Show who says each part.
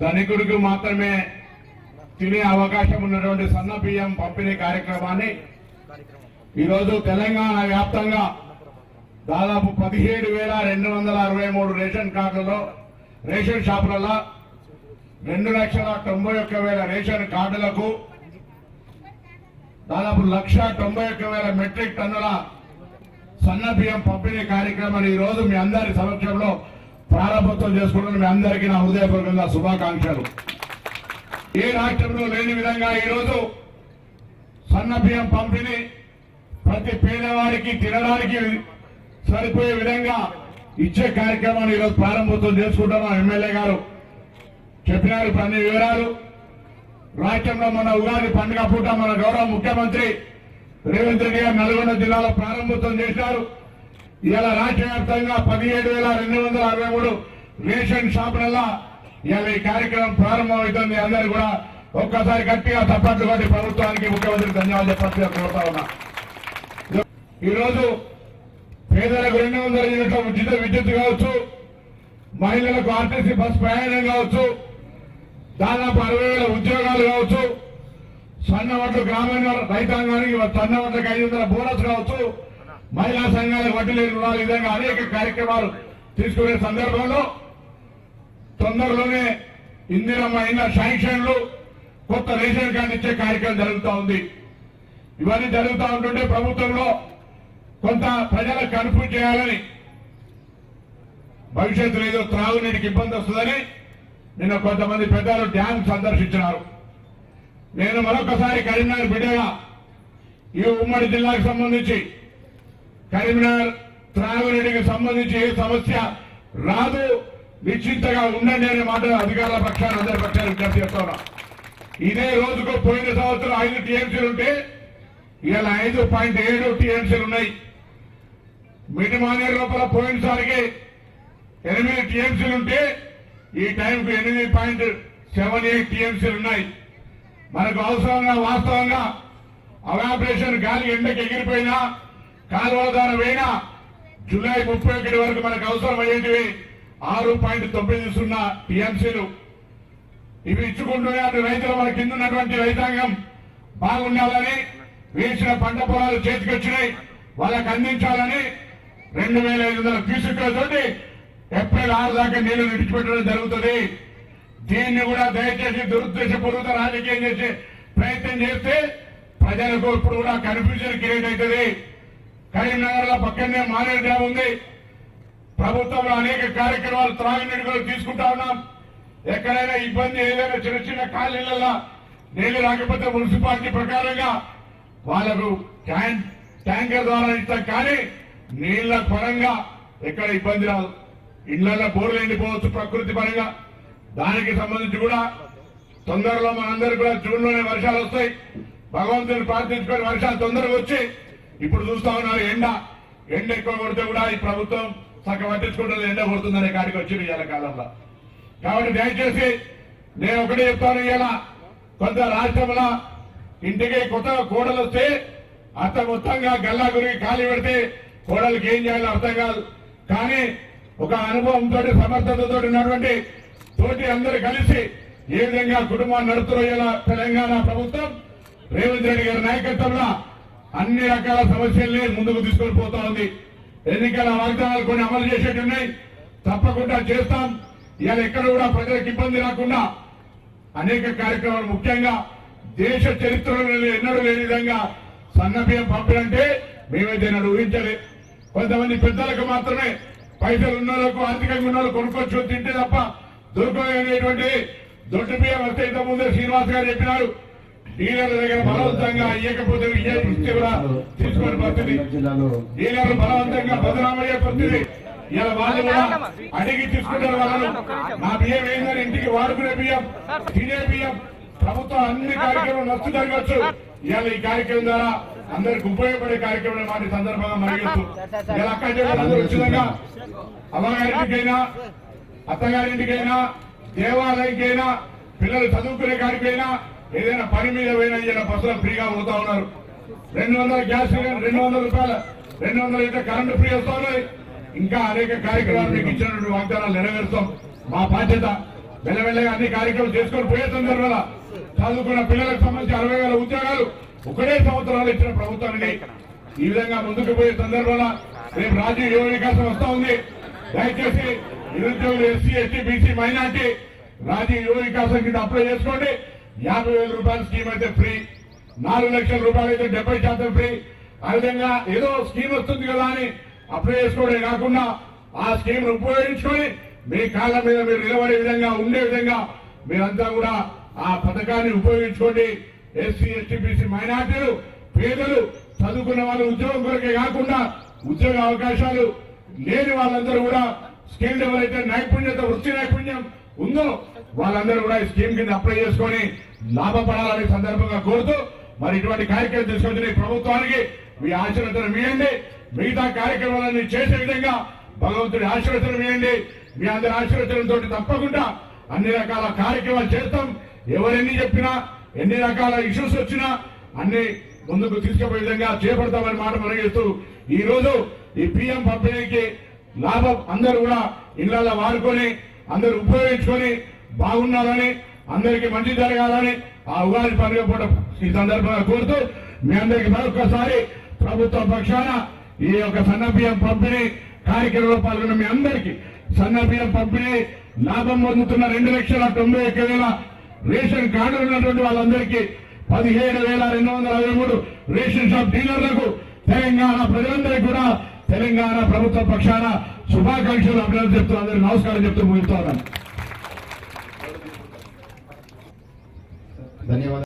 Speaker 1: ధనికుడికి మాత్రమే తినే అవకాశం ఉన్నటువంటి సన్న బియ్యం పంపిణీ కార్యక్రమాన్ని ఈరోజు తెలంగాణ వ్యాప్తంగా దాదాపు 17,263 రేషన్ కార్డులలో రేషన్ షాపులలో 2,91,000 రేషన్ కార్డులకు దాదాపు 1,91,000 మెట్రిక్ టన్నుల సన్న బియ్యం పంపిణీ కార్యక్రమాన్ని ఈ రోజు మీ అందరి సమక్షంలో ప్రారంభోత్సవం చేసుకుంటున్న మీ అందరికీ నా హృదయపూర్వకంగా శుభాకాంక్షలు. ఏ రాష్ట్రంలో లేని విధంగా ఈరోజు సన్న బియ్యం పంపిణీ ప్రతి పేదవారికి తినడానికి సరిపోయే విధంగా ఇచ్చే కార్యక్రమాన్ని ఈరోజు ప్రారంభోత్సవం చేసుకుంటున్నాం. ఎమ్మెల్యే గారు చెప్పినారు అన్ని వివరాలు. రాష్ట్రంలో మన ఉగాది పండుగ పూట మన గౌరవ ముఖ్యమంత్రి రేవంత్ రెడ్డి గారు నల్గొండ జిల్లాలో ప్రారంభోత్సవం చేశారు. ఇవాళ రాష్ట్ర వ్యాప్తంగా 17,263 రేషన్ షాపులలో ఇవాళ ఈ కార్యక్రమం ప్రారంభమవుతుంది. అందరూ కూడా ఒక్కసారి గట్టిగా తప్పట్లు కొట్టి ప్రభుత్వానికి ముఖ్యమంత్రికి ధన్యవాదాలు చెప్పాల్సి కోరుతా ఉన్నా. ఈరోజు పేదలకు 200 యూనిట్ల ఉచిత విద్యుత్ కావచ్చు, మహిళలకు ఆర్టీసీ బస్ ప్రయాణం కావచ్చు, దాదాపు 60,000 ఉద్యోగాలు కావచ్చు, సన్న వడ్లు గ్రామీణ రైతాంగానికి సన్న వడ్లకు 500 బోనస్ కావచ్చు, మహిళా సంఘాలకు వడ్డీ లేని రుణాలు, ఈ విధంగా అనేక కార్యక్రమాలు తీసుకునే సందర్భంలో తొందరలోనే ఇందిరమ్మ ఇళ్ల శాంక్షన్లు, కొత్త రేషన్ కార్డు ఇచ్చే కార్యక్రమం జరుగుతూ ఉంది. ఇవన్నీ జరుగుతూ ఉంటుంటే ప్రభుత్వంలో కొంత ప్రజలకు కన్ఫ్యూజ్ చేయాలని, భవిష్యత్తులో ఏదో త్రాగునీటికి ఇబ్బంది వస్తుందని నిన్న కొంతమంది పెద్దలు డ్యాం సందర్శించినారు. నేను మరొకసారి కరీంనగర్ బిడ్డగా ఈ ఉమ్మడి జిల్లాకు సంబంధించి కరీంనగర్ త్రాగునీటికి సంబంధించి ఏ సమస్య రాదు, నిశ్చింతగా ఉండండి అనే మాట అధికారుల పక్షాన్ని అందరి పక్షాన్ని విజ్ఞప్తి చేస్తున్నా. ఇదే రోజుకు పోయిన సంవత్సరం 5 టీఎంసీలు ఉంటే ఇవాళ 5.7 టీఎంసీలు ఉన్నాయి. మిడిమానేరు లోపల పోయినసారికి 8 టీఎంసీలు ఉంటే ఈ టైంకు 8.78 టీఎంసీలు ఉన్నాయి. మనకు అవసరంగా వాస్తవంగా అవాపరేషన్ గాలి ఎండకి ఎగిరిపోయినా, కాలువల ద్వారా పోయినా జూలై 31 వరకు మనకు అవసరం అయ్యేటివి 6.90 టీఎంసీలు. ఇవి ఇచ్చుకుంటూనే అటు రైతులు మన కింద ఉన్నటువంటి రైతాంగం బాగుండాలని, వేసిన పంట పొలాలు చేతికొచ్చినాయి వాళ్ళకు అందించాలని 2,500 క్యూసెక్కులతోటి ఏప్రిల్ 6 దాకా నీళ్లు విడిచిపెట్టడం జరుగుతుంది. దీన్ని కూడా దయచేసి దురుద్దేశపూర్వక రాజకీయం చేసే ప్రయత్నం చేస్తే ప్రజలకు ఇప్పుడు కూడా కన్ఫ్యూజన్ క్రియేట్ అవుతుంది. కరీంనగర్ లో పక్కనే మానేరు డ్యాం ఉంది. ప్రభుత్వంలో అనేక కార్యక్రమాలు త్రాగునీటి కూడా తీసుకుంటా ఉన్నాం. ఎక్కడైనా ఇబ్బంది ఏదైనా చిన్న చిన్న కాలనీలలో నీళ్లు రాకపోతే మున్సిపాలిటీ ప్రకారంగా వాళ్లకు ట్యాంకర్ ద్వారా ఇస్తాం. కానీ నీళ్ల పరంగా ఎక్కడ ఇబ్బంది రాదు. ఇళ్లలో బోర్లు ఎండిపోవచ్చు ప్రకృతి పరంగా. దానికి సంబంధించి కూడా తొందరలో మనందరూ కూడా జూన్లోనే వర్షాలు వస్తాయి. భగవంతుని ప్రార్థించుకొని వర్షాలు తొందరగా వచ్చి ఇప్పుడు చూస్తా ఉన్నారు ఎండ ఎక్కువ కొడితే కూడా ఈ ప్రభుత్వం సగం పట్టించుకుంటుంది, ఎండ కొడుతుందనే కాడికి వచ్చింది ఇవాళ కాలంలో. కాబట్టి దయచేసి నేను ఒకటే చెప్తాను, ఇవాళ కొంత రాష్ట్రంలో ఇంటికి కొత్తగా కోడలు వస్తే అత్త మొత్తంగా గల్లా గురికి ఖాళీ పెడితే కోడలికి ఏం చేయాలో అర్థం కాదు. కానీ ఒక అనుభవంతో సమర్థతతో ఉన్నటువంటి తోటి అందరూ కలిసి ఏ విధంగా కుటుంబాన్ని నడుపుతున్న తెలంగాణ ప్రభుత్వం రేవంత్ రెడ్డి గారి నాయకత్వంలో అన్ని రకాల సమస్యల్ని ముందుకు తీసుకొని పోతా ఉంది. ఎన్నికల వాగ్దానాలు కొన్ని అమలు చేసేవి ఉన్నాయి, తప్పకుండా చేస్తాం. ఇవాళ ఎక్కడ కూడా ప్రజలకు ఇబ్బంది రాకుండా అనేక కార్యక్రమాలు, ముఖ్యంగా దేశ చరిత్రలో ఎన్నడూ లేని విధంగా సన్న బియ్యం పంపిణంటే మేమైతే ఊహించలే. కొంతమంది పెద్దలకు మాత్రమే, పైసలు ఉన్న వాళ్ళకు, ఆర్థికంగా ఉన్న వాళ్ళు కొనుక్కొచ్చు తింటే తప్ప దొరకనేటువంటి దొడ్డు బియ్యం వస్తే ఇంతకుముందే శ్రీనివాస్ గారు చెప్పినారు. డీలర్ల దగ్గర బలవంతంగా ఇవ్వకపోతే ఇస్తే కూడా తీసుకొని పరిస్థితి, డీలర్లు బలవంతంగా బదనామయ్యే పరిస్థితి. ఇలా వాళ్ళు కూడా అడిగి తీసుకుంటారు. వాళ్ళు నా బియ్యం ఏందని ఇంటికి వాడుకునే బియ్యం, తినే బియ్యం, ప్రభుత్వం అన్ని కార్యక్రమాలు నచ్చు జరగచ్చు. ఇవాళ ఈ కార్యక్రమం ద్వారా అందరికి ఉపయోగపడే కార్యక్రమం మాట సందర్భంగా మరిగిస్తూ ఇలా అక్కడ ఉచితంగా అమ్మగారింటికైనా, అత్తగారింటికైనా, దేవాలయంకైనా, పిల్లలు చదువుకునే కాడికైనా, ఏదైనా పని మీద పోయినా ఇలా బస్సులో ఫ్రీగా పోతా ఉన్నారు. 200 గ్యాస్ 200 రూపాయలు, 200 లీటర్ కరెంటు ఫ్రీ వస్తా ఉన్నాయి. ఇంకా అనేక కార్యక్రమాలు మీకు ఇచ్చినటువంటి వాగ్దానాలు నెరవేరుస్తాం. మా బాధ్యత మెల్లమెల్లగా అన్ని కార్యక్రమాలు చేసుకొని పోయే సందర్భంలో చదువుకున్న పిల్లలకు సంబంధించి 60,000 ఉద్యోగాలు ఒకటే సంవత్సరాలు ఇచ్చిన ప్రభుత్వానికి ఈ విధంగా ముందుకు పోయే సందర్భంలో రేపు రాజీవ్ యువ వికాసం వస్తా ఉంది. దయచేసి నిరుద్యోగులు SC ST BC minority Rajiv Yuva Vikasam కింద అప్లై చేసుకోండి. 50,000 రూపాయల స్కీమ్ అయితే ఫ్రీ, 4 లక్షల రూపాయలు అయితే 70% ఫ్రీ. ఆ విధంగా ఏదో స్కీమ్ వస్తుంది కదా అని అప్లై చేసుకోవడమే కాకుండా ఆ స్కీమ్ ఉపయోగించుకొని మీ కాళ్ళ మీద మీరు నిలబడే విధంగా ఉండే విధంగా మీరంతా కూడా ఆ పథకాన్ని ఉపయోగించుకోండి. ఎస్సీ ఎస్టీ బీసీ మైనార్టీలు పేదలు చదువుకున్న వాళ్ళు ఉద్యోగం కొరకే కాకుండా ఉద్యోగ అవకాశాలు లేని వాళ్ళందరూ కూడా స్కిల్డ్ ఎవరైతే నైపుణ్యత వృత్తి నైపుణ్యం ఉందో వాళ్ళందరూ కూడా ఈ స్కీమ్ కింద అప్లై చేసుకొని లాభపడాలని సందర్భంగా కోరుతూ మరి ఇటువంటి కార్యక్రమం తీసుకొచ్చిన ఈ ప్రభుత్వానికి మీ ఆశీర్వచనం ఇవ్వండి. మిగతా కార్యక్రమాలన్నీ చేసే విధంగా భగవంతుడి ఆశీర్వచనం ఇవ్వండి. మీ అందరి ఆశీర్వచనంతో తప్పకుండా అన్ని రకాల కార్యక్రమాలు చేస్తాం. ఎవరెన్ని చెప్పినా ఎన్ని రకాల ఇష్యూస్ వచ్చినా అన్ని ముందుకు తీసుకుపోయే విధంగా చేపడతామని మాట మనగిస్తూ ఈ రోజు ఈ పిఎం పంపిణీకి లాభం అందరూ కూడా ఇళ్లలో వాడుకొని అందరూ ఉపయోగించుకొని బాగున్నారని అందరికీ మంచి జరగాలని ఆ ఉగాది పండుగ పూట ఈ సందర్భంగా కోరుతూ మీ అందరికీ మరొకసారి ప్రభుత్వ పక్షాన ఈ యొక్క సన్న బియ్యం పంపిణీ కార్యక్రమంలో పాల్గొన్న మీ అందరికీ సన్న బియ్యం పంపిణీ లాభం పొందుతున్న 2,91,000 రేషన్ కార్డులు ఉన్నటువంటి వాళ్ళందరికీ 17,253 రేషన్ షాప్ డీలర్లకు తెలంగాణ ప్రజలందరికీ కూడా తెలంగాణ ప్రభుత్వ పక్షాన శుభాకాంక్షలు అభినందనలు చెప్తూ అందరికీ నమస్కారం చెప్తూ ముగిస్తున్నాను.
Speaker 2: ధన్యవాదాలు.